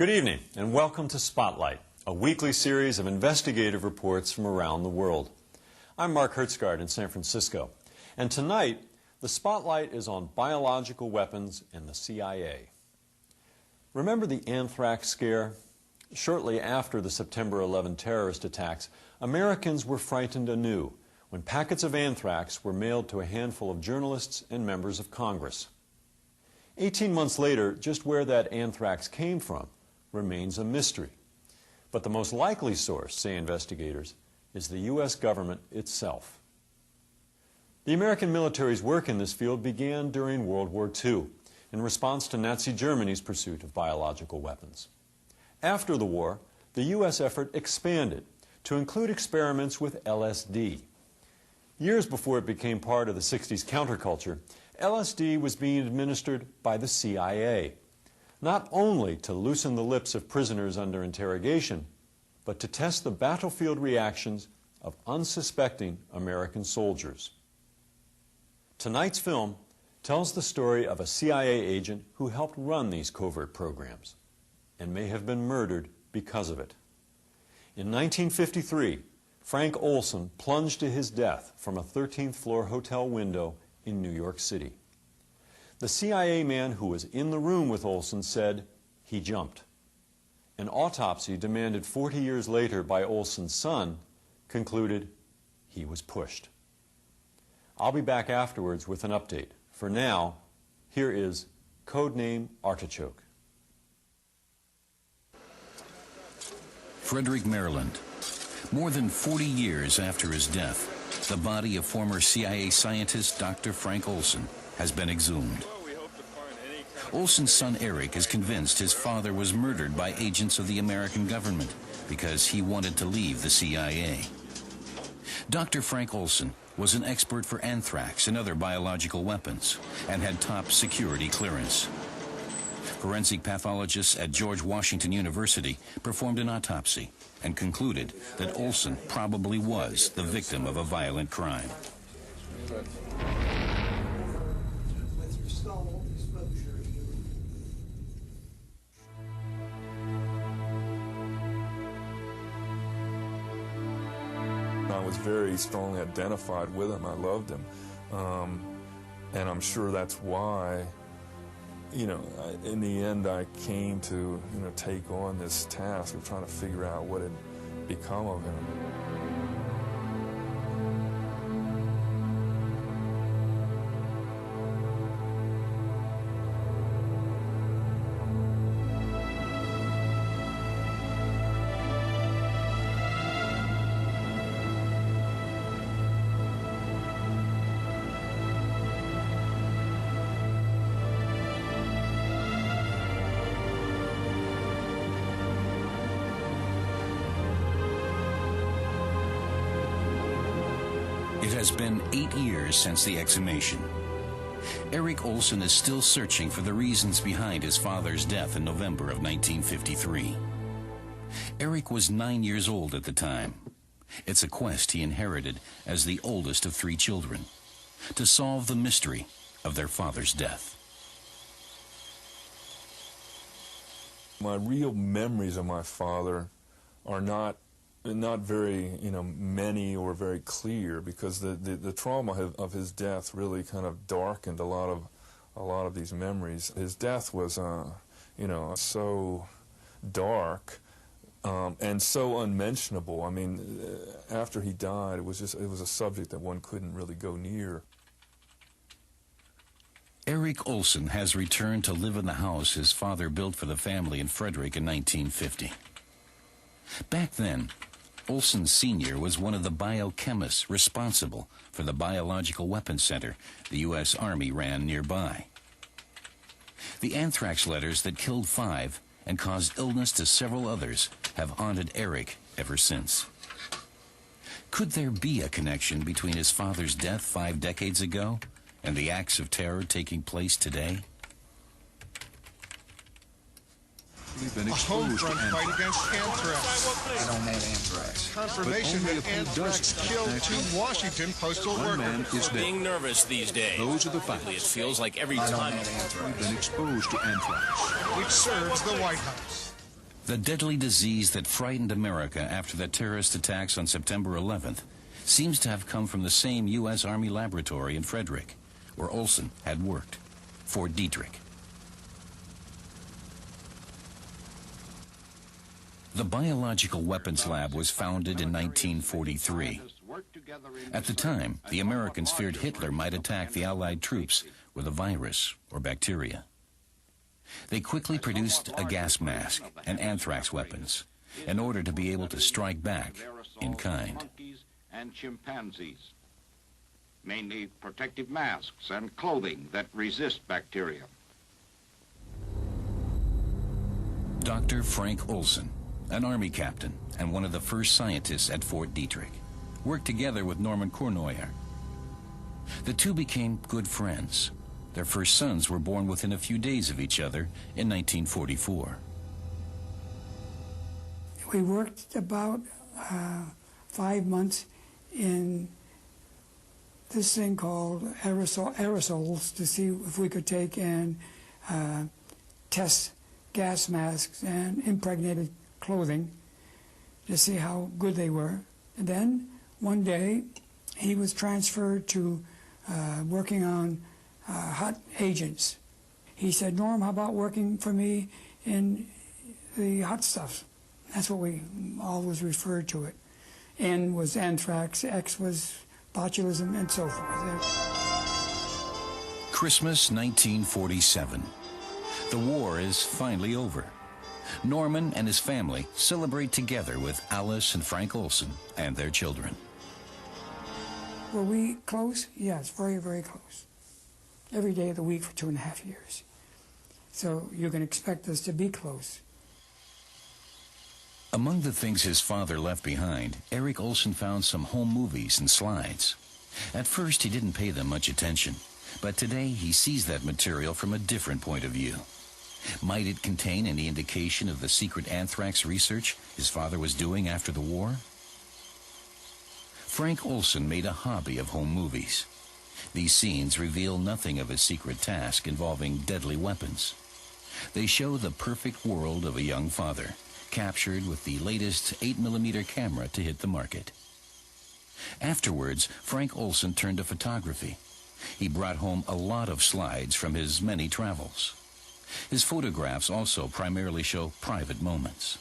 Good evening, and welcome to Spotlight, a weekly series of investigative reports from around the world. I'm Mark Hertzgaard in San Francisco, and tonight the spotlight is on biological weapons and the CIA. Remember the anthrax scare? Shortly after the September 11 terrorist attacks, Americans were frightened anew when packets of anthrax were mailed to a handful of journalists and members of Congress. 18 months later, just where that anthrax came from remains a mystery. But the most likely source, say investigators, is the U.S. government itself. The American military's work in this field began during World War II in response to Nazi Germany's pursuit of biological weapons. After the war, the U.S. effort expanded to include experiments with LSD. Years before it became part of the 60s counterculture, LSD was being administered by the CIA, not only to loosen the lips of prisoners under interrogation, but to test the battlefield reactions of unsuspecting American soldiers. Tonight's film tells the story of a CIA agent who helped run these covert programs and may have been murdered because of it. In 1953, Frank Olson plunged to his death from a 13th floor hotel window in New York City. The CIA man who was in the room with Olson said he jumped. An autopsy demanded 40 years later by Olson's son concluded he was pushed. I'll be back afterwards with an update. For now, here is Codename Artichoke. Frederick, Maryland. More than 40 years after his death, the body of former CIA scientist Dr. Frank Olson has been exhumed. Olson's son Eric is convinced his father was murdered by agents of the American government because he wanted to leave the CIA. Dr. Frank Olson was an expert for anthrax and other biological weapons and had top security clearance. Forensic pathologists at George Washington University performed an autopsy and concluded that Olson probably was the victim of a violent crime. I was very strongly identified with him. I loved him. And I'm sure that's why, in the end I came to, take on this task of trying to figure out what had become of him. It has been 8 years since the exhumation. Eric Olson is still searching for the reasons behind his father's death in November of 1953. Eric was 9 years old at the time. It's a quest he inherited as the oldest of 3 children, to solve the mystery of their father's death. My real memories of my father are not very, many or very clear, because the trauma of his death really kind of darkened a lot of these memories. His death was, so dark and so unmentionable. I mean, after he died, it was a subject that one couldn't really go near. Eric Olson has returned to live in the house his father built for the family in Frederick in 1950. Back then, Olson Sr. was one of the biochemists responsible for the Biological Weapons Center the U.S. Army ran nearby. The anthrax letters that killed 5 and caused illness to several others have haunted Eric ever since. Could there be a connection between his father's death 5 decades ago and the acts of terror taking place today? We've been exposed to anthrax. Fight against anthrax. I don't want anthrax. Confirmation that anthrax killed 2 Washington postal One man workers. is dead. Being nervous these days. Those are the facts. It feels like every I don't time want anthrax. We've been exposed to anthrax. Which serves the White House. The deadly disease that frightened America after the terrorist attacks on September 11th seems to have come from the same U.S. Army laboratory in Frederick, where Olson had worked, Fort Detrick. The Biological Weapons Lab was founded in 1943. At the time, the Americans feared Hitler might attack the Allied troops with a virus or bacteria. They quickly produced a gas mask and anthrax weapons in order to be able to strike back in kind. Monkeys and chimpanzees, mainly protective masks and clothing that resist bacteria. Dr. Frank Olson, an Army captain and one of the first scientists at Fort Detrick, worked together with Norman Cournoyer. The two became good friends. Their first sons were born within a few days of each other in 1944. We worked about 5 months in this thing called aerosols to see if we could take and test gas masks and impregnated clothing to see how good they were. And then one day he was transferred to working on hot agents. He said, "Norm, how about working for me in the hot stuff?" That's what we always referred to it. N was anthrax, X was botulism, and so forth. Christmas 1947. The war is finally over. Norman and his family celebrate together with Alice and Frank Olson and their children. Were we close? Yes, very, very close. Every day of the week for 2.5 years. So you can expect us to be close. Among the things his father left behind, Eric Olson found some home movies and slides. At first, he didn't pay them much attention, but today he sees that material from a different point of view. Might it contain any indication of the secret anthrax research his father was doing after the war? Frank Olson made a hobby of home movies. These scenes reveal nothing of his secret task involving deadly weapons. They show the perfect world of a young father, captured with the latest 8mm camera to hit the market. Afterwards, Frank Olson turned to photography. He brought home a lot of slides from his many travels. His photographs also primarily show private moments.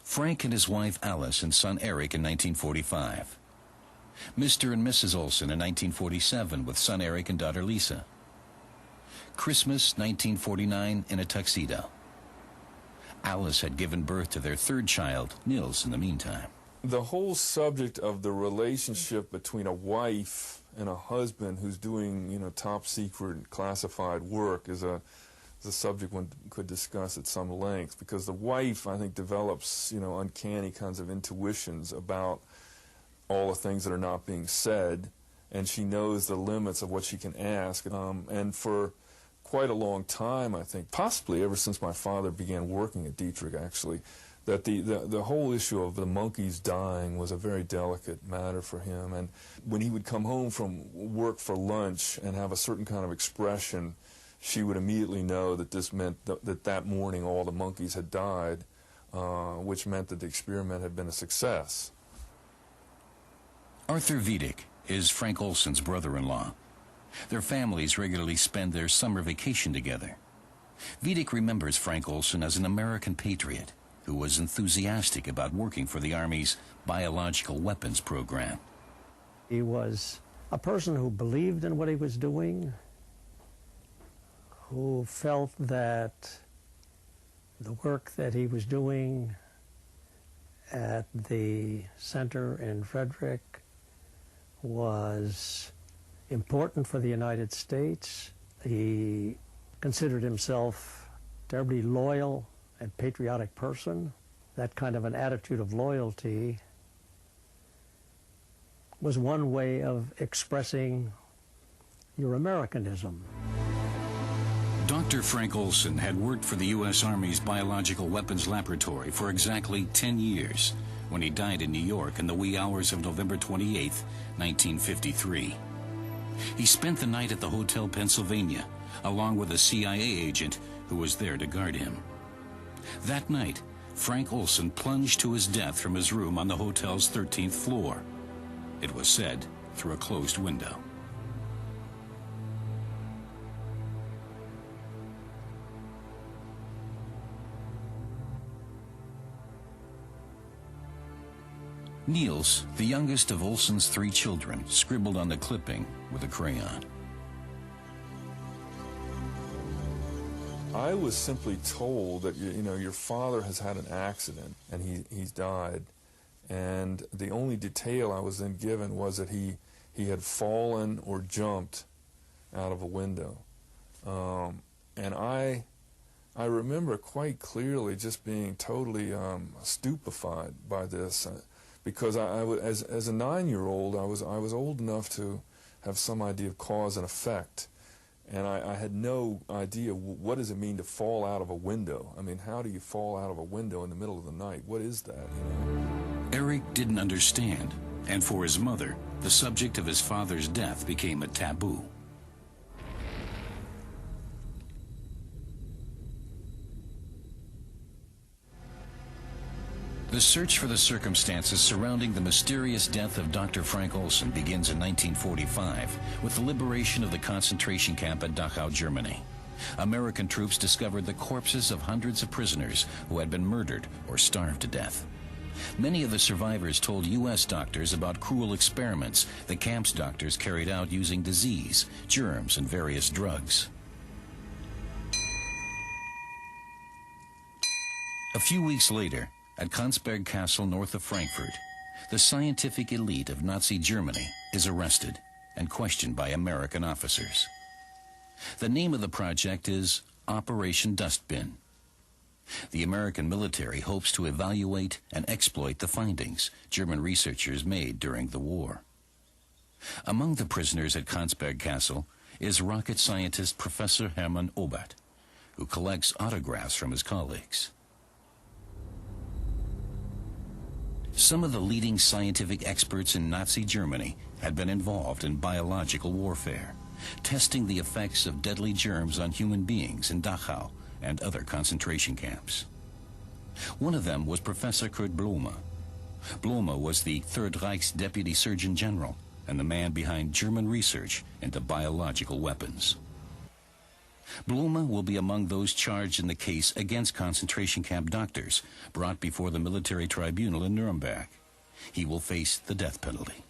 Frank and his wife Alice and son Eric in 1945. Mr. and Mrs. Olson in 1947 with son Eric and daughter Lisa. Christmas 1949 in a tuxedo. Alice had given birth to their third child, Nils, in the meantime. The whole subject of the relationship between a wife and a husband who's doing, top secret classified work is a subject one could discuss at some length, because the wife, I think, develops, uncanny kinds of intuitions about all the things that are not being said, and she knows the limits of what she can ask. And for quite a long time, I think, possibly ever since my father began working at Detrick, actually, that the whole issue of the monkeys dying was a very delicate matter for him. And when he would come home from work for lunch and have a certain kind of expression, she would immediately know that this meant that morning all the monkeys had died, which meant that the experiment had been a success. Arthur Vidic is Frank Olson's brother-in-law. Their families regularly spend their summer vacation together. Vidic remembers Frank Olson as an American patriot who was enthusiastic about working for the Army's biological weapons program. He was a person who believed in what he was doing, who felt that the work that he was doing at the center in Frederick was important for the United States. He considered himself a terribly loyal and patriotic person. That kind of an attitude of loyalty was one way of expressing your Americanism. Dr. Frank Olson had worked for the U.S. Army's Biological Weapons Laboratory for exactly 10 years when he died in New York in the wee hours of November 28, 1953. He spent the night at the Hotel Pennsylvania, along with a CIA agent who was there to guard him. That night, Frank Olson plunged to his death from his room on the hotel's 13th floor. It was said through a closed window. Niels, the youngest of Olson's 3 children, scribbled on the clipping with a crayon. I was simply told that, you know, your father has had an accident and he's died. And the only detail I was then given was that he had fallen or jumped out of a window. And I remember quite clearly just being totally stupefied by this. Because as a 9-year-old, I was old enough to have some idea of cause and effect, and I had no idea what does it mean to fall out of a window. I mean, how do you fall out of a window in the middle of the night? What is that? You know? Eric didn't understand, and for his mother, the subject of his father's death became a taboo. The search for the circumstances surrounding the mysterious death of Dr. Frank Olson begins in 1945 with the liberation of the concentration camp at Dachau, Germany. American troops discovered the corpses of hundreds of prisoners who had been murdered or starved to death. Many of the survivors told U.S. doctors about cruel experiments the camp's doctors carried out using disease, germs, and various drugs. A few weeks later, at Konsberg Castle north of Frankfurt, the scientific elite of Nazi Germany is arrested and questioned by American officers. The name of the project is Operation Dustbin. The American military hopes to evaluate and exploit the findings German researchers made during the war. Among the prisoners at Konsberg Castle is rocket scientist Professor Hermann Oberth, who collects autographs from his colleagues. Some of the leading scientific experts in Nazi Germany had been involved in biological warfare, testing the effects of deadly germs on human beings in Dachau and other concentration camps. One of them was Professor Kurt Blume. Blume was the Third Reich's Deputy Surgeon General and the man behind German research into biological weapons. Blume will be among those charged in the case against concentration camp doctors brought before the military tribunal in Nuremberg. He will face the death penalty.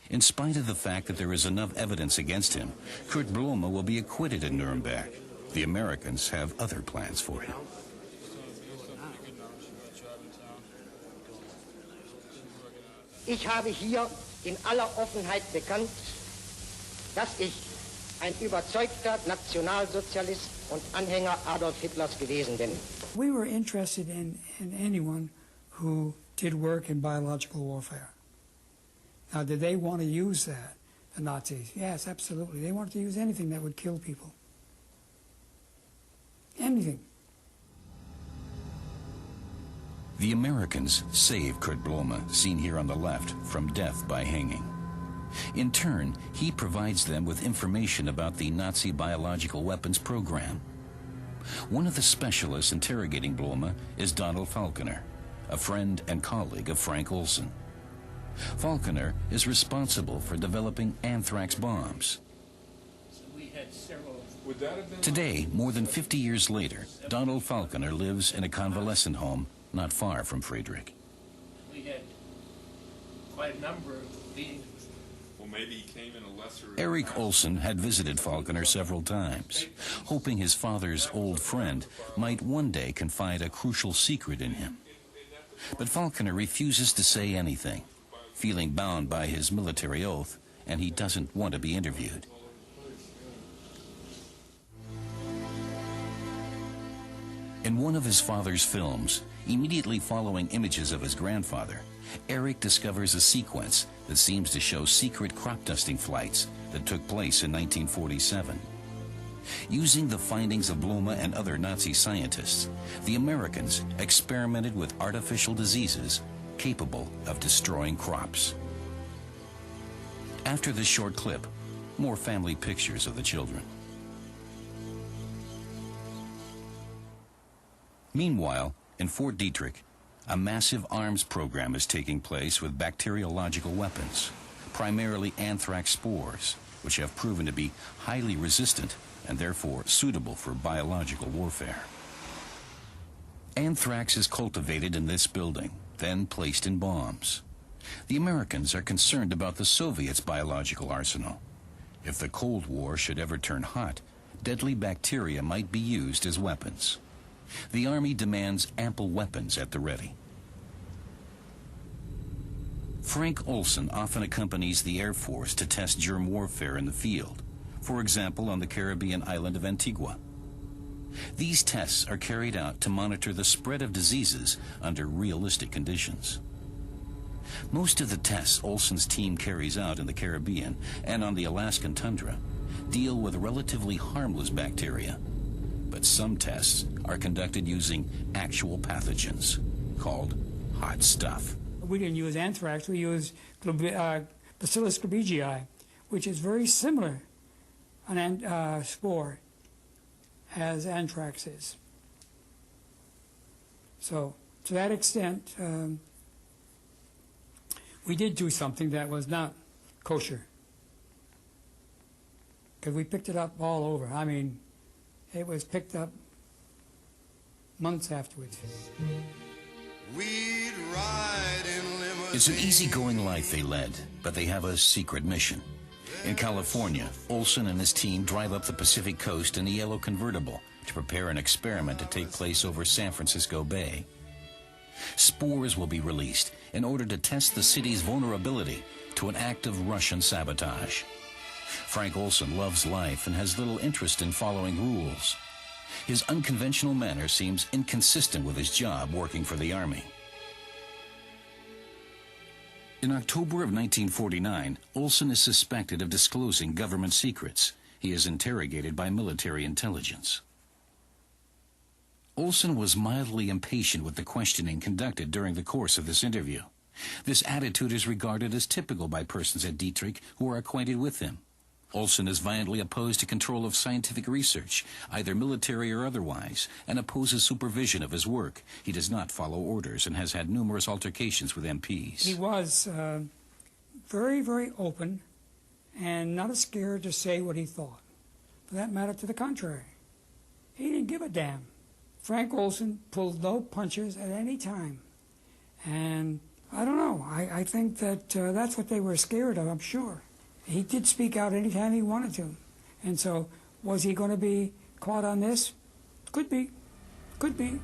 In spite of the fact that there is enough evidence against him, Kurt Blume will be acquitted in Nuremberg. The Americans have other plans for him. Ich habe hier in aller Offenheit bekannt, dass ich ein überzeugter Nationalsozialist und Anhänger Adolf Hitlers gewesen bin. We were interested in anyone who did work in biological warfare. Now, did they want to use that, the Nazis? Yes, absolutely. They wanted to use anything that would kill people. Anything. The Americans save Kurt Blume, seen here on the left, from death by hanging. In turn, he provides them with information about the Nazi biological weapons program. One of the specialists interrogating Blume is Donald Falconer, a friend and colleague of Frank Olson. Falconer is responsible for developing anthrax bombs. Today, more than 50 years later, Donald Falconer lives in a convalescent home not far from Friedrich. We had quite a number of meetings. Maybe he came in a lesser... Eric Olson had visited Falconer several times, hoping his father's old friend might one day confide a crucial secret in him. But Falconer refuses to say anything, feeling bound by his military oath, and he doesn't want to be interviewed. In one of his father's films, immediately following images of his grandfather, Eric discovers a sequence that seems to show secret crop dusting flights that took place in 1947. Using the findings of Blume and other Nazi scientists, the Americans experimented with artificial diseases capable of destroying crops. After this short clip, more family pictures of the children. Meanwhile, in Fort Detrick, a massive arms program is taking place with bacteriological weapons, primarily anthrax spores, which have proven to be highly resistant and therefore suitable for biological warfare. Anthrax is cultivated in this building, then placed in bombs. The Americans are concerned about the Soviets' biological arsenal. If the Cold War should ever turn hot, deadly bacteria might be used as weapons. The Army demands ample weapons at the ready. Frank Olson often accompanies the Air Force to test germ warfare in the field, for example on the Caribbean island of Antigua. These tests are carried out to monitor the spread of diseases under realistic conditions. Most of the tests Olson's team carries out in the Caribbean and on the Alaskan tundra deal with relatively harmless bacteria, but some tests are conducted using actual pathogens called hot stuff. We didn't use anthrax, we used Bacillus glabigii, which is very similar an spore as anthrax is. So to that extent, we did do something that was not kosher, because we picked it up all over. I mean, it was picked up months afterwards. We'd ride in limousines. It's an easygoing life they led, but they have a secret mission. In California, Olson and his team drive up the Pacific coast in a yellow convertible to prepare an experiment to take place over San Francisco Bay. Spores will be released in order to test the city's vulnerability to an act of Russian sabotage. Frank Olson loves life and has little interest in following rules. His unconventional manner seems inconsistent with his job working for the Army. In October of 1949, Olson is suspected of disclosing government secrets. He is interrogated by military intelligence. Olson was mildly impatient with the questioning conducted during the course of this interview. This attitude is regarded as typical by persons at Detrick who are acquainted with him. Olson is violently opposed to control of scientific research, either military or otherwise, and opposes supervision of his work. He does not follow orders and has had numerous altercations with MPs. He was very, very open and not scared to say what he thought. For that matter, to the contrary. He didn't give a damn. Frank Olson pulled no punches at any time. And I don't know, I think that that's what they were scared of, I'm sure. He did speak out anytime he wanted to. And so, was he going to be caught on this? Could be. Could be.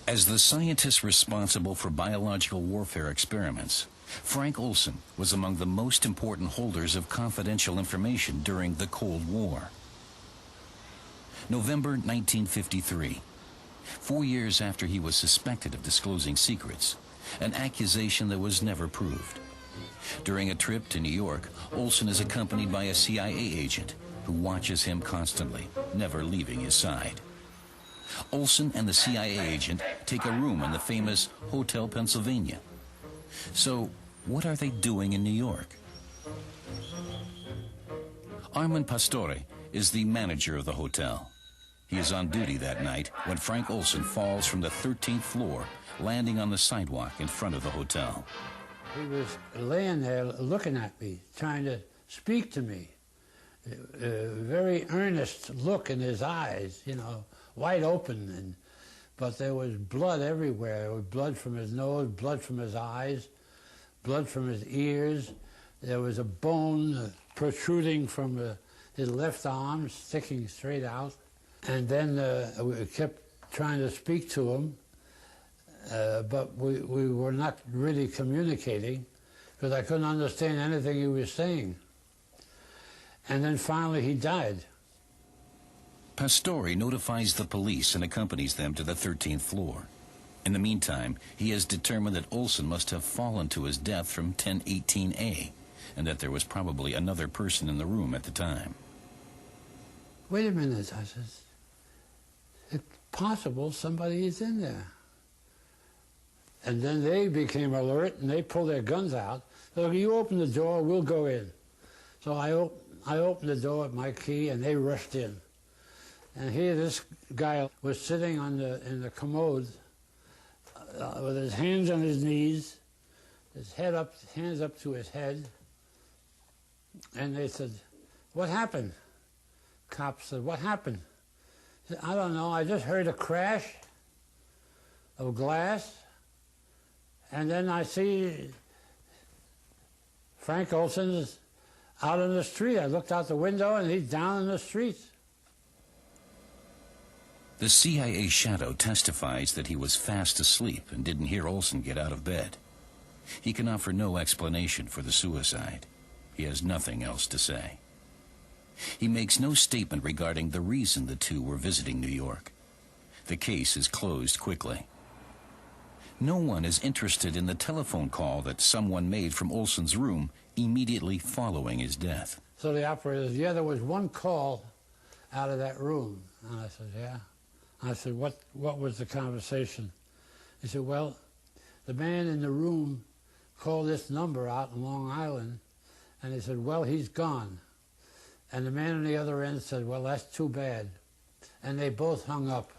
As the scientist responsible for biological warfare experiments, Frank Olson was among the most important holders of confidential information during the Cold War. November 1953. 4 years after he was suspected of disclosing secrets, an accusation that was never proved. During a trip to New York, Olson is accompanied by a CIA agent who watches him constantly, never leaving his side. Olson and the CIA agent take a room in the famous Hotel Pennsylvania. So, what are they doing in New York? Armand Pastore is the manager of the hotel. He is on duty that night when Frank Olson falls from the 13th floor, landing on the sidewalk in front of the hotel. He was laying there looking at me, trying to speak to me. A very earnest look in his eyes, you know, wide open. But there was blood everywhere. There was blood from his nose, blood from his eyes, blood from his ears. There was a bone protruding from his left arm, sticking straight out. And then we kept trying to speak to him, but we were not really communicating because I couldn't understand anything he was saying. And then finally he died. Pastore notifies the police and accompanies them to the 13th floor. In the meantime, he has determined that Olson must have fallen to his death from 1018A, and that there was probably another person in the room at the time. Wait a minute, I says. It's possible somebody is in there. And then they became alert and they pulled their guns out. So you open the door, we'll go in. So I I opened the door with my key, and they rushed in. And here this guy was sitting in the commode with his hands on his knees, his head up, hands up to his head. And they said, "What happened?" Cop said, "What happened?" He said, "I don't know. I just heard a crash of glass, and then I see Frank Olson is out in the street. I looked out the window, and he's down in the street." The CIA shadow testifies that he was fast asleep and didn't hear Olson get out of bed. He can offer no explanation for the suicide. He has nothing else to say. He makes no statement regarding the reason the two were visiting New York. The case is closed quickly. No one is interested in the telephone call that someone made from Olson's room immediately following his death. So the operator said, "Yeah, there was one call out of that room." And I said, "Yeah." I said, what was the conversation?" He said, "Well, the man in the room called this number out in Long Island, and he said, well, he's gone." And the man on the other end said, "Well, that's too bad." And they both hung up.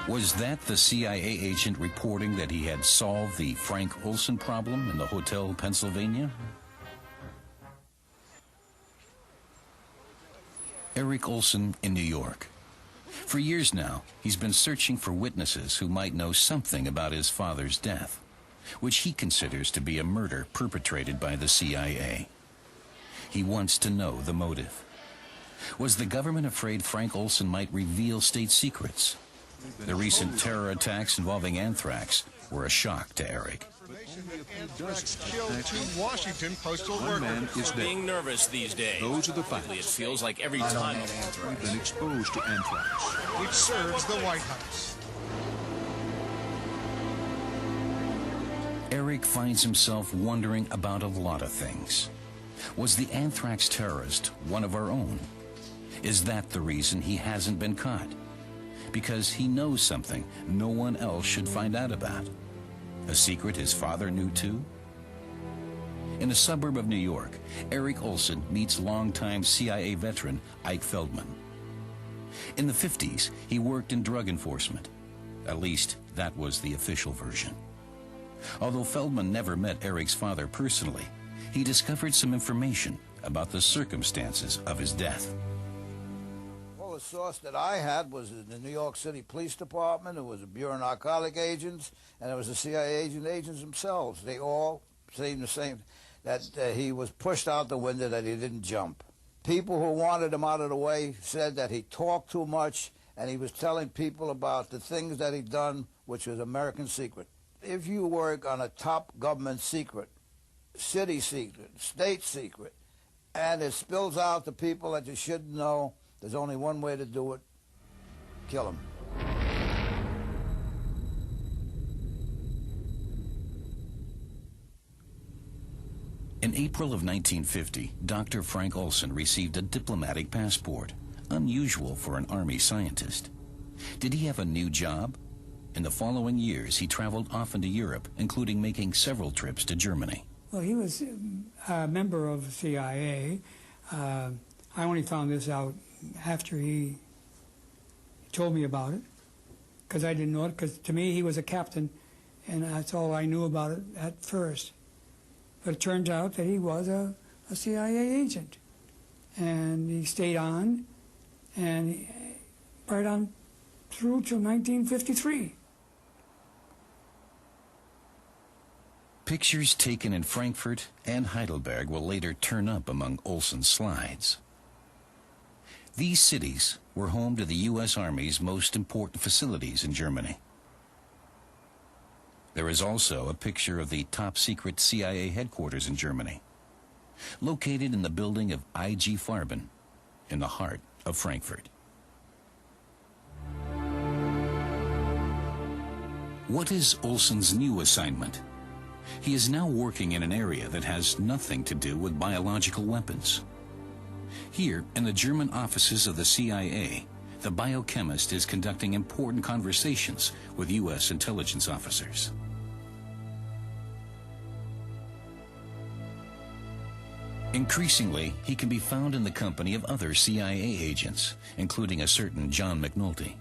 Was that the CIA agent reporting that he had solved the Frank Olson problem in the Hotel Pennsylvania? Eric Olson in New York. For years now, he's been searching for witnesses who might know something about his father's death, which he considers to be a murder perpetrated by the CIA. He wants to know the motive. Was the government afraid Frank Olson might reveal state secrets? The recent terror attacks involving anthrax were a shock to Eric. Anthrax killed 2 Washington postal workers. One man is dead. Being nervous these days. Those are the facts. It feels like every time We've been exposed to anthrax. Which serves the White House. Eric finds himself wondering about a lot of things. Was the anthrax terrorist one of our own? Is that the reason he hasn't been caught? Because he knows something no one else should find out about. A secret his father knew too? In a suburb of New York, Eric Olson meets longtime CIA veteran Ike Feldman. In the 50s, he worked in drug enforcement. At least, that was the official version. Although Feldman never met Eric's father personally, he discovered some information about the circumstances of his death. Well, the source that I had was in the New York City Police Department. It was the Bureau of Narcotic Agents, and it was the CIA agents themselves. They all saying the same, that he was pushed out the window, that he didn't jump. People who wanted him out of the way said that he talked too much, and he was telling people about the things that he'd done, which was American secret. If you work on a top government secret, city secret, state secret, and it spills out to people that you shouldn't know, there's only one way to do it: kill him. In April of 1950, Dr. Frank Olson received a diplomatic passport, unusual for an Army scientist. Did he have a new job? In the following years, he traveled often to Europe, including making several trips to Germany. Well, he was a member of the CIA. I only found this out after he told me about it, because I didn't know it, because to me he was a captain, and that's all I knew about it at first. But it turns out that he was a CIA agent, and he stayed on, and right on through to 1953. Pictures taken in Frankfurt and Heidelberg will later turn up among Olson's slides. These cities were home to the U.S. Army's most important facilities in Germany. There is also a picture of the top-secret CIA headquarters in Germany, located in the building of IG Farben, in the heart of Frankfurt. What is Olson's new assignment? He is now working in an area that has nothing to do with biological weapons. Here, in the German offices of the CIA, the biochemist is conducting important conversations with U.S. intelligence officers. Increasingly, he can be found in the company of other CIA agents, including a certain John McNulty.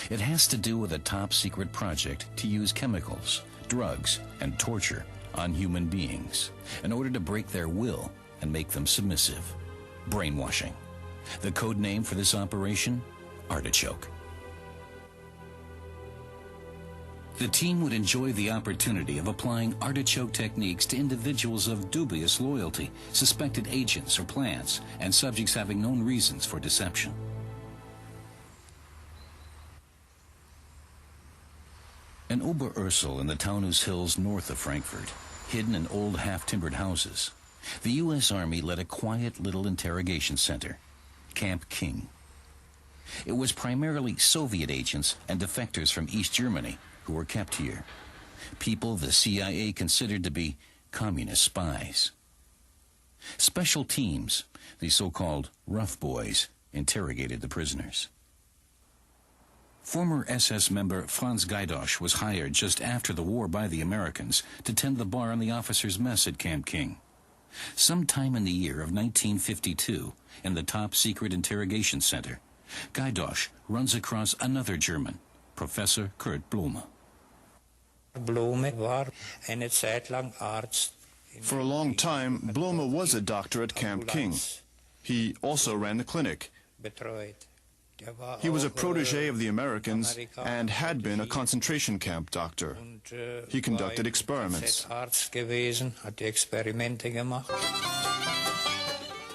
It has to do with a top-secret project to use chemicals, drugs, and torture on human beings in order to break their will and make them submissive. Brainwashing. The code name for this operation? Artichoke. The team would enjoy the opportunity of applying artichoke techniques to individuals of dubious loyalty, suspected agents or plants, and subjects having known reasons for deception. In Oberursel in the Taunus Hills north of Frankfurt, hidden in old half-timbered houses, the U.S. Army led a quiet little interrogation center, Camp King. It was primarily Soviet agents and defectors from East Germany who were kept here, people the CIA considered to be communist spies. Special teams, the so-called rough boys, interrogated the prisoners. Former SS member Franz Gaidosch was hired just after the war by the Americans to tend the bar on the officers' mess at Camp King. Sometime in the year of 1952, in the top-secret interrogation center, Gaidosch runs across another German, Professor Kurt Blume. For a long time, Blume was a doctor at Camp King. He also ran the clinic. He was a protege of the Americans and had been a concentration camp doctor. He conducted experiments.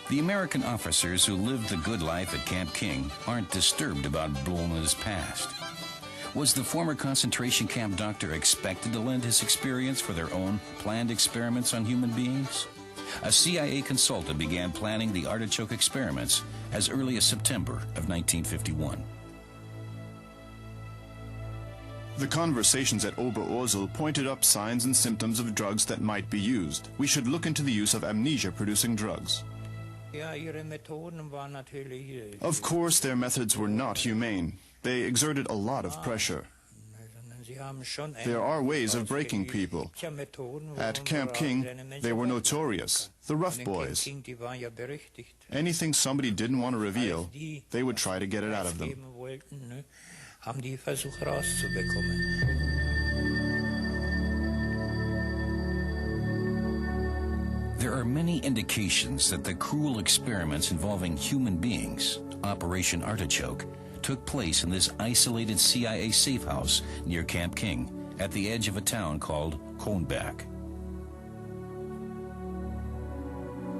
The American officers who lived the good life at Camp King aren't disturbed about Blume's past. Was the former concentration camp doctor expected to lend his experience for their own planned experiments on human beings? A CIA consultant began planning the artichoke experiments as early as September of 1951. The conversations at Oberursel pointed up signs and symptoms of drugs that might be used. We should look into the use of amnesia-producing drugs. Of course, their methods were not humane. They exerted a lot of pressure. There are ways of breaking people. At Camp King, they were notorious, the rough boys. Anything somebody didn't want to reveal, they would try to get it out of them. There are many indications that the cruel experiments involving human beings, Operation Artichoke, took place in this isolated CIA safe house near Camp King at the edge of a town called Kronberg.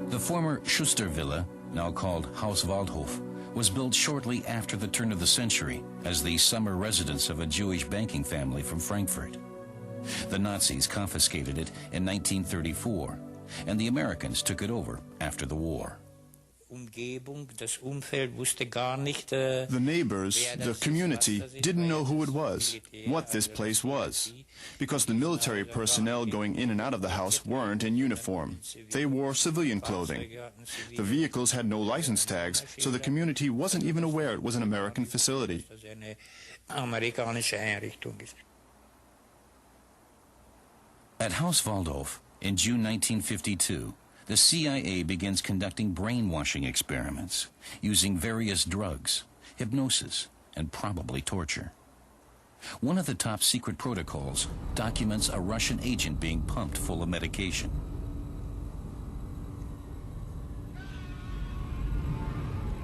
The former Schustervilla, now called Haus Waldhof, was built shortly after the turn of the century as the summer residence of a Jewish banking family from Frankfurt. The Nazis confiscated it in 1934, and the Americans took it over after the war. The neighbors, the community, didn't know who it was, what this place was, because the military personnel going in and out of the house weren't in uniform. They wore civilian clothing. The vehicles had no license tags, so the community wasn't even aware it was an American facility. At Haus Waldhof, in June 1952, the CIA begins conducting brainwashing experiments using various drugs, hypnosis, and probably torture. One of the top secret protocols documents a Russian agent being pumped full of medication.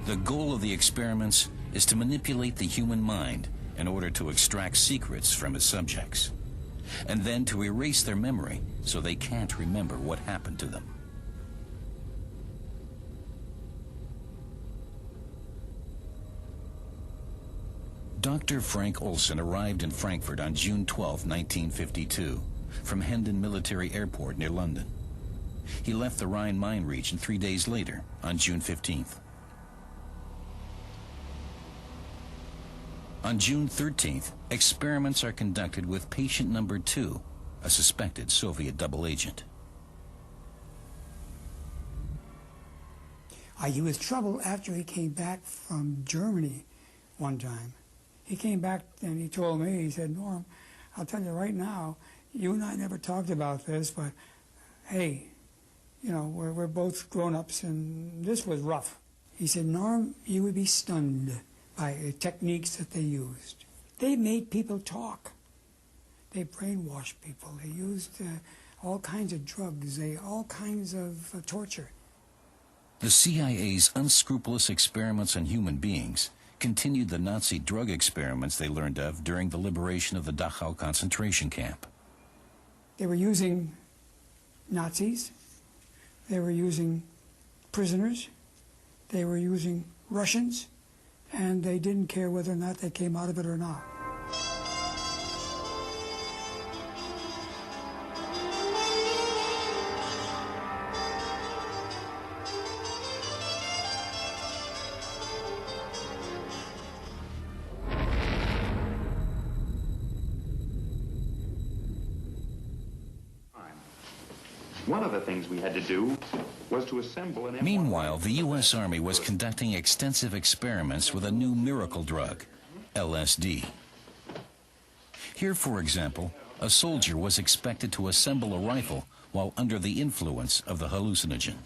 The goal of the experiments is to manipulate the human mind in order to extract secrets from its subjects, and then to erase their memory so they can't remember what happened to them. Dr. Frank Olson arrived in Frankfurt on June 12, 1952, from Hendon Military Airport near London. He left the Rhine mine region 3 days later, on June 15th. On June 13th, experiments are conducted with patient number 2, a suspected Soviet double agent. He was trouble after he came back from Germany one time. He came back and he told me, he said, Norm, I'll tell you right now, you and I never talked about this, but hey, you know, we're both grown-ups, and this was rough. He said, Norm, you would be stunned by the techniques that they used. They made people talk. They brainwashed people. They used all kinds of drugs, all kinds of torture. The CIA's unscrupulous experiments on human beings continued the Nazi drug experiments they learned of during the liberation of the Dachau concentration camp. They were using Nazis. They were using prisoners. They were using Russians. And they didn't care whether or not they came out of it or not. One of the things we had to do was to assemble an... Meanwhile, the U.S. Army was conducting extensive experiments with a new miracle drug, LSD. Here, for example, a soldier was expected to assemble a rifle while under the influence of the hallucinogen.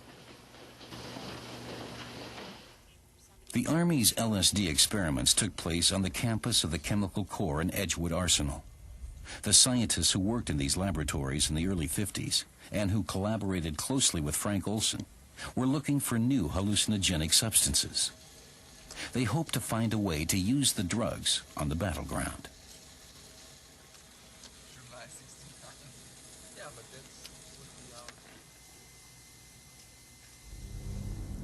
The Army's LSD experiments took place on the campus of the Chemical Corps in Edgewood Arsenal. The scientists who worked in these laboratories in the early 50s and who collaborated closely with Frank Olson were looking for new hallucinogenic substances. They hoped to find a way to use the drugs on the battleground.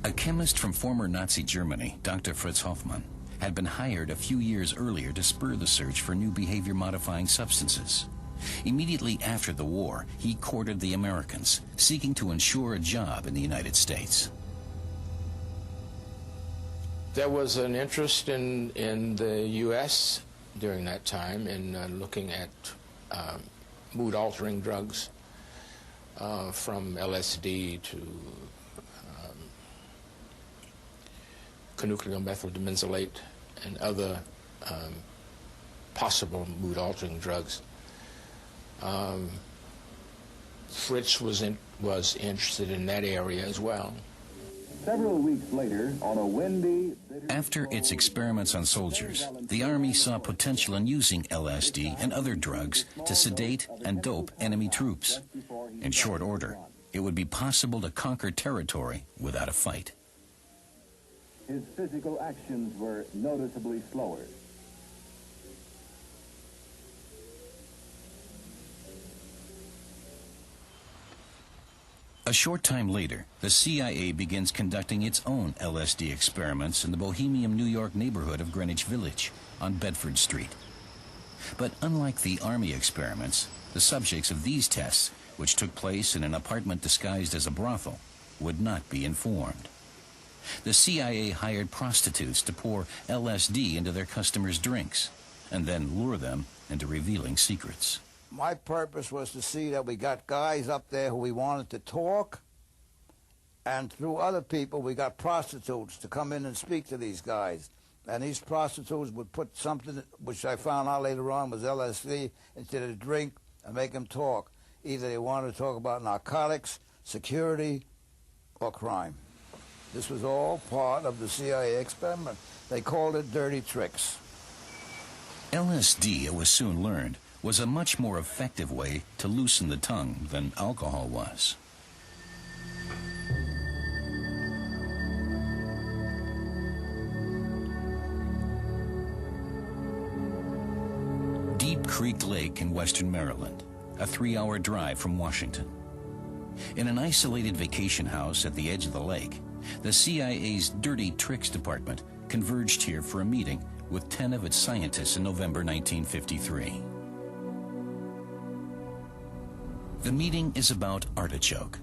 A chemist from former Nazi Germany, Dr. Fritz Hoffmann, had been hired a few years earlier to spur the search for new behavior-modifying substances. Immediately after the war, he courted the Americans, seeking to ensure a job in the United States. There was an interest in the U.S. during that time in looking at mood-altering drugs, from LSD to canucleomethyldimensolate and other possible mood-altering drugs. Fritz was interested in that area as well. Several weeks later, on a windy... After its experiments on soldiers, the Army saw potential in using LSD and other drugs to sedate and dope enemy troops. In short order, it would be possible to conquer territory without a fight. His physical actions were noticeably slower. A short time later, the CIA begins conducting its own LSD experiments in the bohemian New York neighborhood of Greenwich Village on Bedford Street. But unlike the Army experiments, the subjects of these tests, which took place in an apartment disguised as a brothel, would not be informed. The CIA hired prostitutes to pour LSD into their customers' drinks and then lure them into revealing secrets. My purpose was to see that we got guys up there who we wanted to talk, and through other people we got prostitutes to come in and speak to these guys. And these prostitutes would put something, which I found out later on was LSD, into the drink and make them talk. Either they wanted to talk about narcotics, security, or crime. This was all part of the CIA experiment. They called it dirty tricks. LSD, it was soon learned, was a much more effective way to loosen the tongue than alcohol was. Deep Creek Lake in western Maryland, a 3-hour drive from Washington. In an isolated vacation house at the edge of the lake, the CIA's Dirty Tricks Department converged here for a meeting with 10 of its scientists in November 1953. The meeting is about artichoke.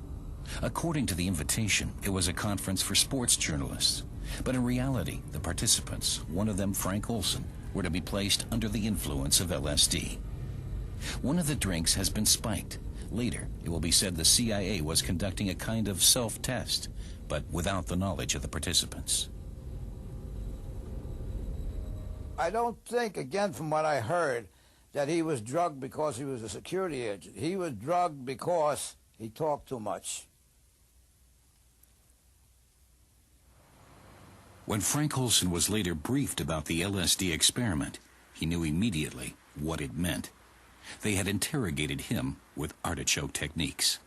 According to the invitation, it was a conference for sports journalists. But in reality, the participants, one of them Frank Olson, were to be placed under the influence of LSD. One of the drinks has been spiked. Later, it will be said the CIA was conducting a kind of self-test, but without the knowledge of the participants. I don't think, again, from what I heard, that he was drugged because he was a security agent. He was drugged because he talked too much. When Frank Olson was later briefed about the LSD experiment, he knew immediately what it meant. They had interrogated him with artichoke techniques.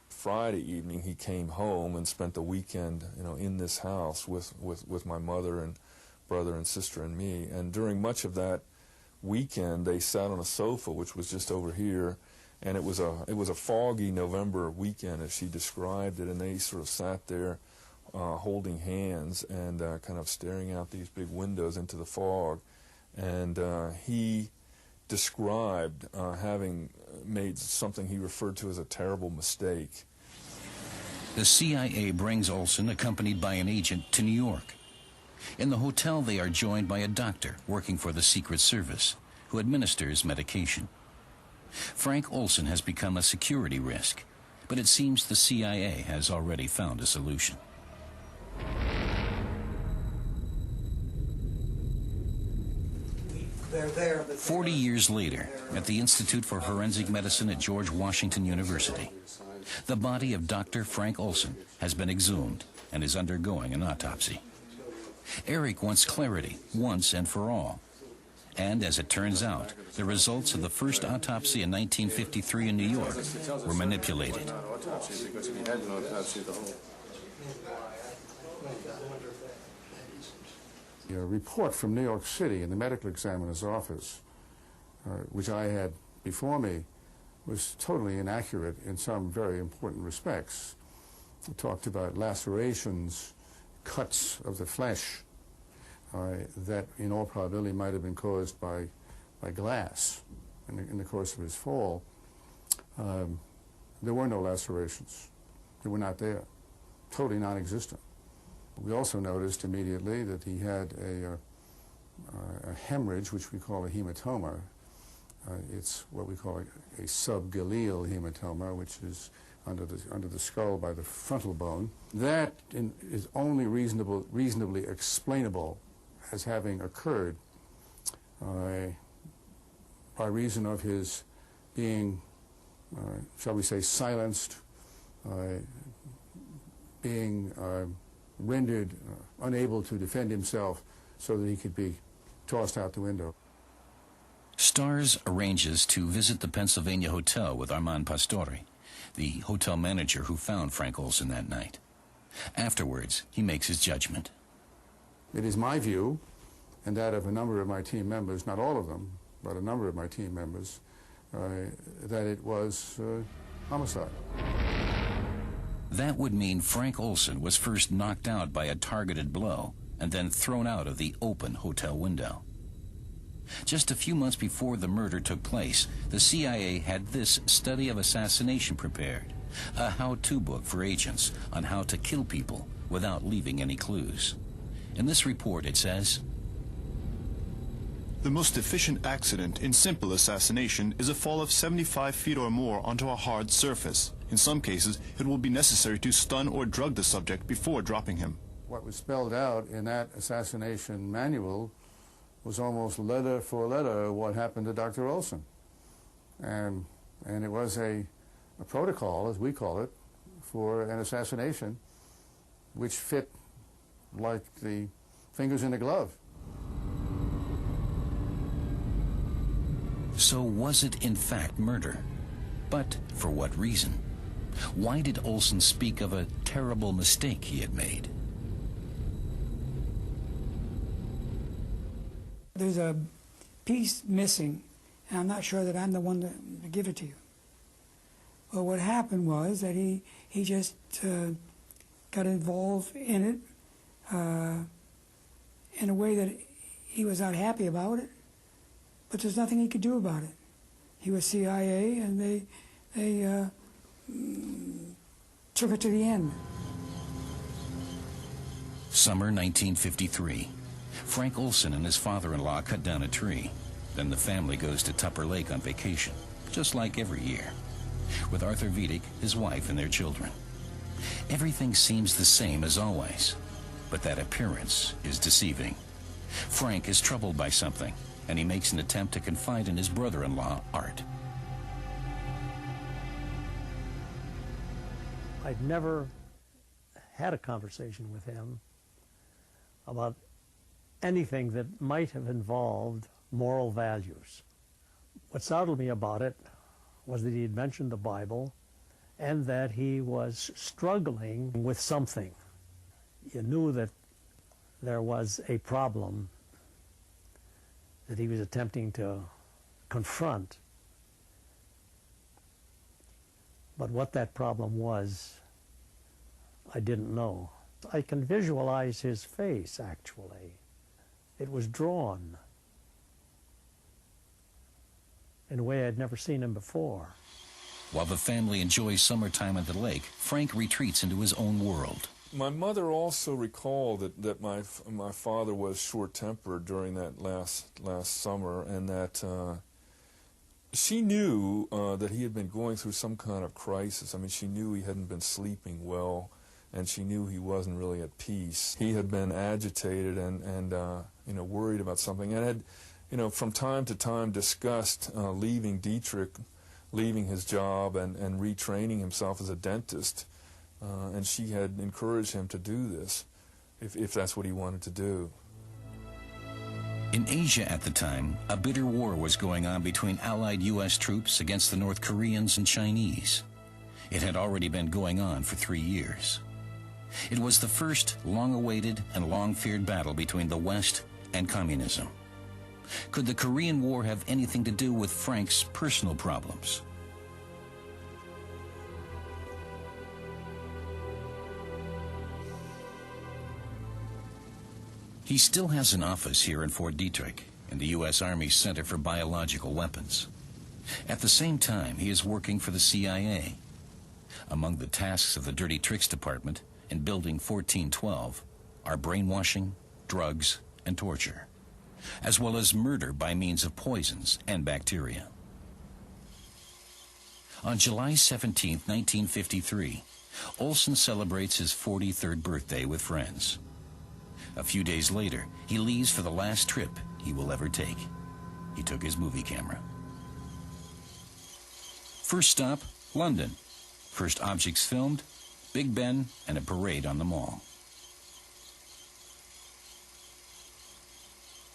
Friday evening, he came home and spent the weekend, in this house with my mother and brother and sister and me. And during much of that weekend, they sat on a sofa, which was just over here, and it was a foggy November weekend, as she described it. And they sort of sat there, holding hands and kind of staring out these big windows into the fog. And he described having made something he referred to as a terrible mistake. The CIA brings Olson, accompanied by an agent, to New York. In the hotel, they are joined by a doctor working for the Secret Service, who administers medication. Frank Olson has become a security risk, but it seems the CIA has already found a solution. They're there, but 40 years later, at the Institute for Forensic Medicine at George Washington University, the body of Dr. Frank Olson has been exhumed and is undergoing an autopsy. Eric wants clarity once and for all. And as it turns out, the results of the first autopsy in 1953 in New York were manipulated. A report from New York City in the medical examiner's office, which I had before me, was totally inaccurate in some very important respects. It talked about lacerations, cuts of the flesh that in all probability might have been caused by glass in the course of his fall. There were no lacerations. They were not there, totally non-existent. We also noticed immediately that he had a hemorrhage, which we call a hematoma. It's what we call a subgaleal hematoma, which is under the skull by the frontal bone. That is only reasonably explainable as having occurred by reason of his being, shall we say, silenced, being rendered unable to defend himself so that he could be tossed out the window. Stars arranges to visit the Pennsylvania hotel with Armand Pastore, the hotel manager who found Frank Olson that night. Afterwards, he makes his judgment. It is my view, and that of a number of my team members, not all of them, but a number of my team members, that it was homicide. That would mean Frank Olson was first knocked out by a targeted blow and then thrown out of the open hotel window. Just a few months before the murder took place, the CIA had this study of assassination prepared, a how-to book for agents on how to kill people without leaving any clues. In this report, it says, the most efficient accident in simple assassination is a fall of 75 feet or more onto a hard surface. In some cases, it will be necessary to stun or drug the subject before dropping him. What was spelled out in that assassination manual was almost letter for letter what happened to Dr. Olson. And it was a protocol, as we call it, for an assassination which fit like the fingers in a glove. So was it in fact murder? But for what reason? Why did Olson speak of a terrible mistake he had made? There's a piece missing, and I'm not sure that I'm the one to give it to you. But what happened was that he just got involved in it in a way that he was not happy about it, but there's nothing he could do about it. He was CIA, and they took it to the end. Summer 1953. Frank Olson and his father-in-law cut down a tree. Then the family goes to Tupper Lake on vacation, just like every year, with Arthur Vidic, his wife, and their children. Everything seems the same as always, but that appearance is deceiving. Frank is troubled by something, and he makes an attempt to confide in his brother-in-law, Art. I'd never had a conversation with him about anything that might have involved moral values. What startled me about it was that he had mentioned the Bible and that he was struggling with something. You knew that there was a problem that he was attempting to confront. But what that problem was, I didn't know. I can visualize his face, actually. It was drawn in a way I'd never seen him before. While the family enjoys summertime at the lake, Frank retreats into his own world. My mother also recalled that my father was short-tempered during that last summer, and that she knew that he had been going through some kind of crisis. I mean, she knew he hadn't been sleeping well, and she knew he wasn't really at peace. He had been agitated and worried about something, and had, from time to time discussed leaving Dietrich, leaving his job and retraining himself as a dentist. And she had encouraged him to do this, if that's what he wanted to do. In Asia at the time, a bitter war was going on between Allied U.S. troops against the North Koreans and Chinese. It had already been going on for 3 years. It was the first long-awaited and long-feared battle between the West and communism. Could the Korean War have anything to do with Frank's personal problems? He still has an office here in Fort Detrick, in the U.S. Army's Center for Biological Weapons. At the same time, he is working for the CIA. Among the tasks of the Dirty Tricks Department in Building 1412 are brainwashing, drugs, and torture, as well as murder by means of poisons and bacteria. On July 17, 1953, Olson celebrates his 43rd birthday with friends. A few days later, he leaves for the last trip he will ever take. He took his movie camera. First stop, London. First objects filmed, Big Ben and a parade on the Mall.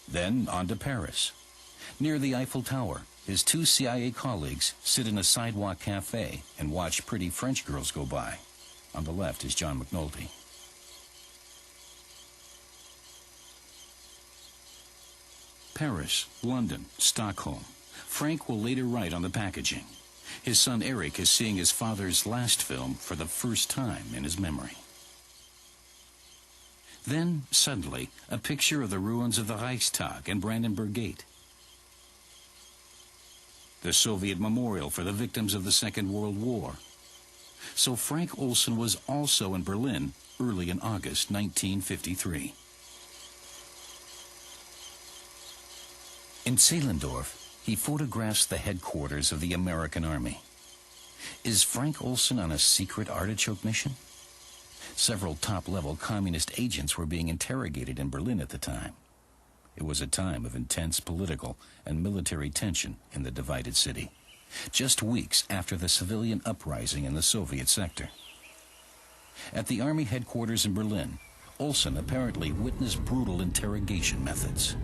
Then on to Paris. Near the Eiffel Tower, his 2 CIA colleagues sit in a sidewalk cafe and watch pretty French girls go by. On the left is John McNulty. Paris, London, Stockholm. Frank will later write on the packaging. His son Eric is seeing his father's last film for the first time in his memory. Then, suddenly, a picture of the ruins of the Reichstag and Brandenburg Gate. The Soviet memorial for the victims of the Second World War. So Frank Olson was also in Berlin early in August 1953. In Zehlendorf, he photographs the headquarters of the American Army. Is Frank Olson on a secret artichoke mission? Several top-level communist agents were being interrogated in Berlin at the time. It was a time of intense political and military tension in the divided city, just weeks after the civilian uprising in the Soviet sector. At the Army headquarters in Berlin, Olson apparently witnessed brutal interrogation methods.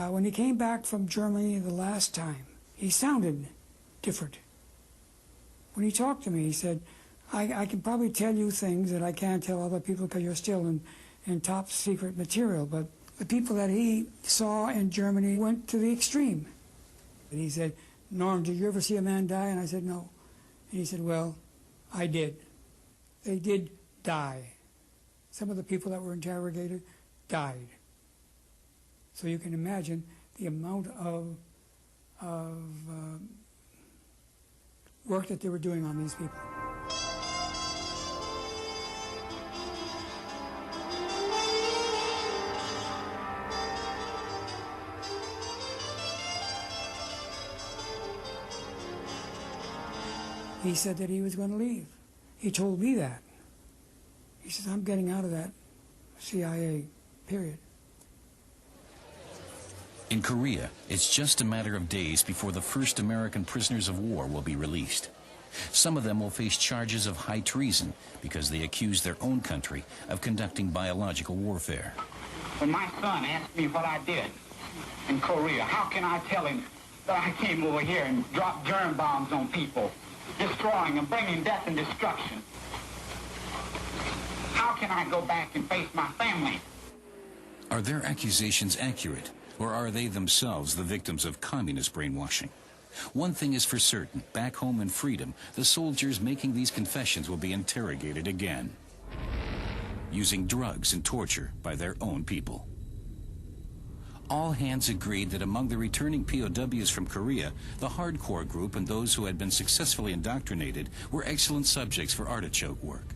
When he came back from Germany the last time, he sounded different. When he talked to me, he said, I can probably tell you things that I can't tell other people because you're still in top secret material, but the people that he saw in Germany went to the extreme. And he said, Norm, did you ever see a man die? And I said, no. And he said, well, I did. They did die. Some of the people that were interrogated died. So you can imagine the amount of work that they were doing on these people. He said that he was going to leave. He told me that. He says, I'm getting out of that CIA, period. In Korea, it's just a matter of days before the first American prisoners of war will be released. Some of them will face charges of high treason because they accuse their own country of conducting biological warfare. When my son asked me what I did in Korea, how can I tell him that I came over here and dropped germ bombs on people, destroying and bringing death and destruction? How can I go back and face my family? Are their accusations accurate, or are they themselves the victims of communist brainwashing? One thing is for certain, back home in freedom, the soldiers making these confessions will be interrogated again, using drugs and torture by their own people. All hands agreed that among the returning POWs from Korea, the hardcore group and those who had been successfully indoctrinated were excellent subjects for artichoke work.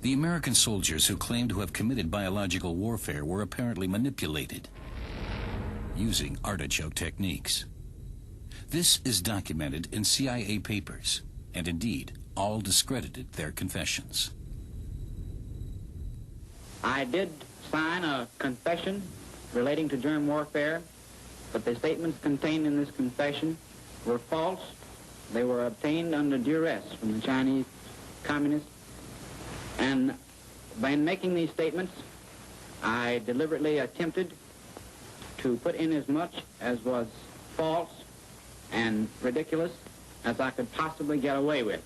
The American soldiers who claimed to have committed biological warfare were apparently manipulated using artichoke techniques. This is documented in CIA papers, and indeed, all discredited their confessions. I did sign a confession relating to germ warfare, but the statements contained in this confession were false. They were obtained under duress from the Chinese communists. And by making these statements, I deliberately attempted to put in as much as was false and ridiculous as I could possibly get away with.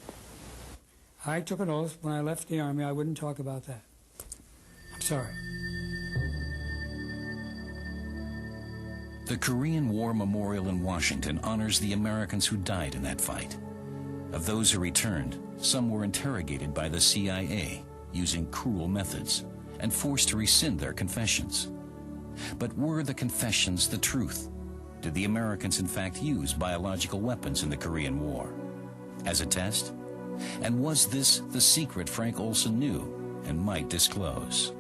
I took an oath when I left the Army I wouldn't talk about that. I'm sorry. The Korean War Memorial in Washington honors the Americans who died in that fight. Of those who returned, some were interrogated by the CIA using cruel methods and forced to rescind their confessions. But were the confessions the truth? Did the Americans in fact use biological weapons in the Korean War? As a test? And was this the secret Frank Olson knew and might disclose?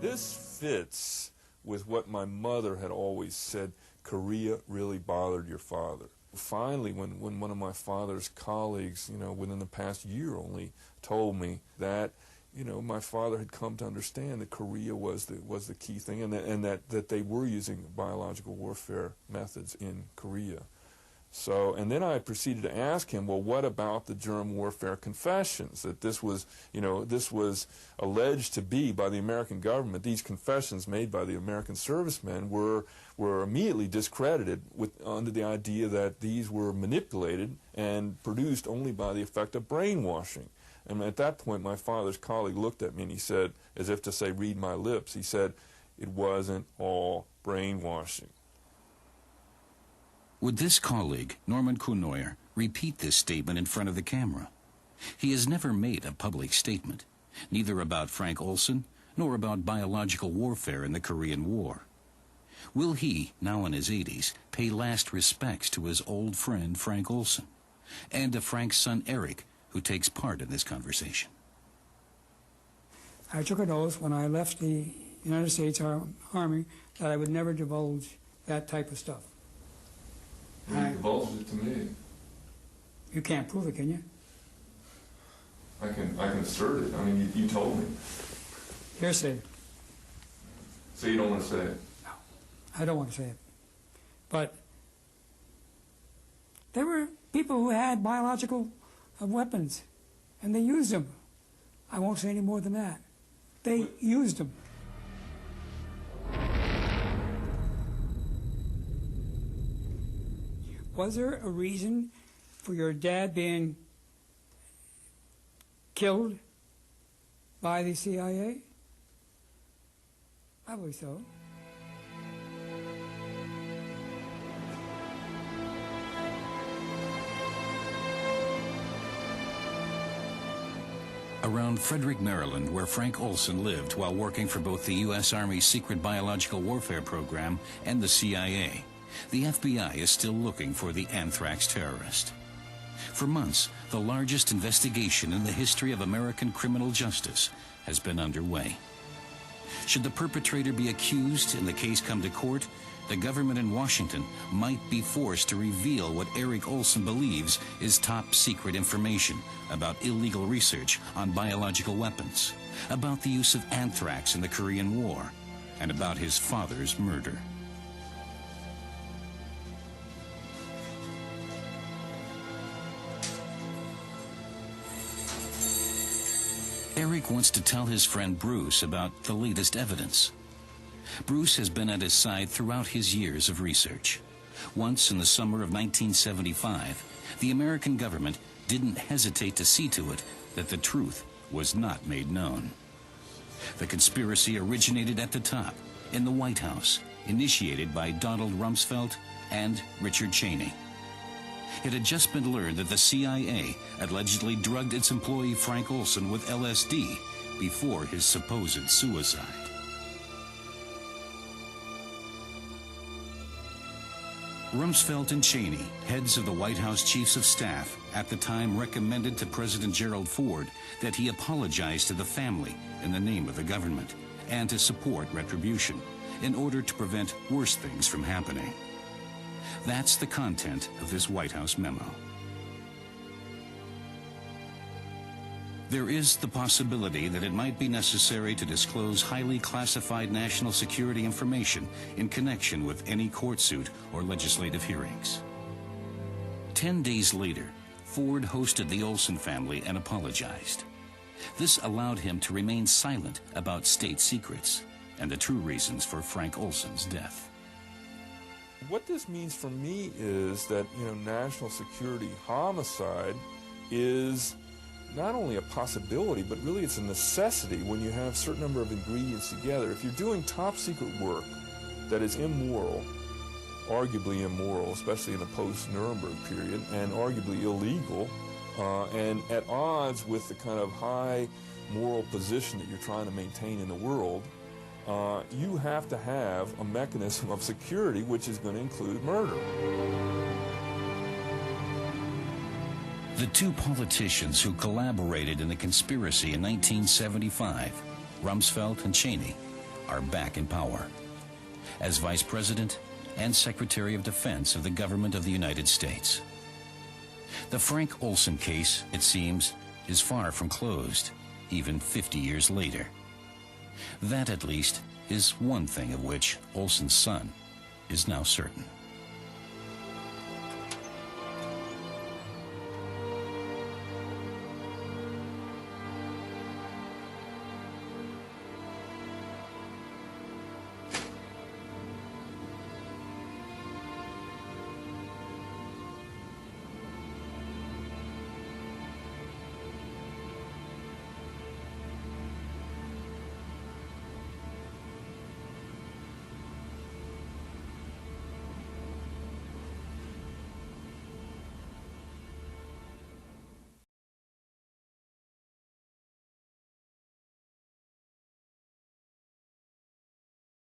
This fits with what my mother had always said: Korea really bothered your father. Finally, when one of my father's colleagues, within the past year only, told me that, my father had come to understand that Korea was the key thing, and that they were using biological warfare methods in Korea. So, and then I proceeded to ask him, well, what about the germ warfare confessions? That this was alleged to be by the American government. These confessions made by the American servicemen were immediately discredited under the idea that these were manipulated and produced only by the effect of brainwashing. And at that point, my father's colleague looked at me and he said, as if to say, read my lips, he said, it wasn't all brainwashing. Would this colleague, Norman Kuhnoyer, repeat this statement in front of the camera? He has never made a public statement, neither about Frank Olson nor about biological warfare in the Korean War. Will he, now in his 80s, pay last respects to his old friend Frank Olson and to Frank's son Eric, who takes part in this conversation? I took an oath when I left the United States Army that I would never divulge that type of stuff. You divulged it to me. You can't prove it, can you? I can assert it. I mean, you told me. Hearsay. So you don't want to say it? No, I don't want to say it. But there were people who had biological weapons, and they used them. I won't say any more than that. They used them. Was there a reason for your dad being killed by the CIA? Probably so. Around Frederick, Maryland, where Frank Olson lived while working for both the U.S. Army's secret biological warfare program and the CIA, the FBI is still looking for the anthrax terrorist. For months, the largest investigation in the history of American criminal justice has been underway. Should the perpetrator be accused and the case come to court, the government in Washington might be forced to reveal what Eric Olson believes is top-secret information about illegal research on biological weapons, about the use of anthrax in the Korean War, and about his father's murder. Eric wants to tell his friend Bruce about the latest evidence. Bruce has been at his side throughout his years of research. Once in the summer of 1975, the American government didn't hesitate to see to it that the truth was not made known. The conspiracy originated at the top, in the White House, initiated by Donald Rumsfeld and Richard Cheney. It had just been learned that the CIA allegedly drugged its employee Frank Olson with LSD before his supposed suicide. Rumsfeld and Cheney, heads of the White House Chiefs of Staff, at the time recommended to President Gerald Ford that he apologize to the family in the name of the government and to support retribution in order to prevent worse things from happening. That's the content of this White House memo. There is the possibility that it might be necessary to disclose highly classified national security information in connection with any court suit or legislative hearings. 10 days later, Ford hosted the Olson family and apologized. This allowed him to remain silent about state secrets and the true reasons for Frank Olson's death. What this means for me is that, national security homicide is not only a possibility, but really it's a necessity when you have a certain number of ingredients together. If you're doing top secret work that is immoral, arguably immoral, especially in the post-Nuremberg period, and arguably illegal, and at odds with the kind of high moral position that you're trying to maintain in the world, you have to have a mechanism of security which is going to include murder. The two politicians who collaborated in the conspiracy in 1975, Rumsfeld and Cheney, are back in power as Vice President and Secretary of Defense of the government of the United States. The Frank Olson case, it seems, is far from closed, even 50 years later. That, at least, is one thing of which Olson's son is now certain.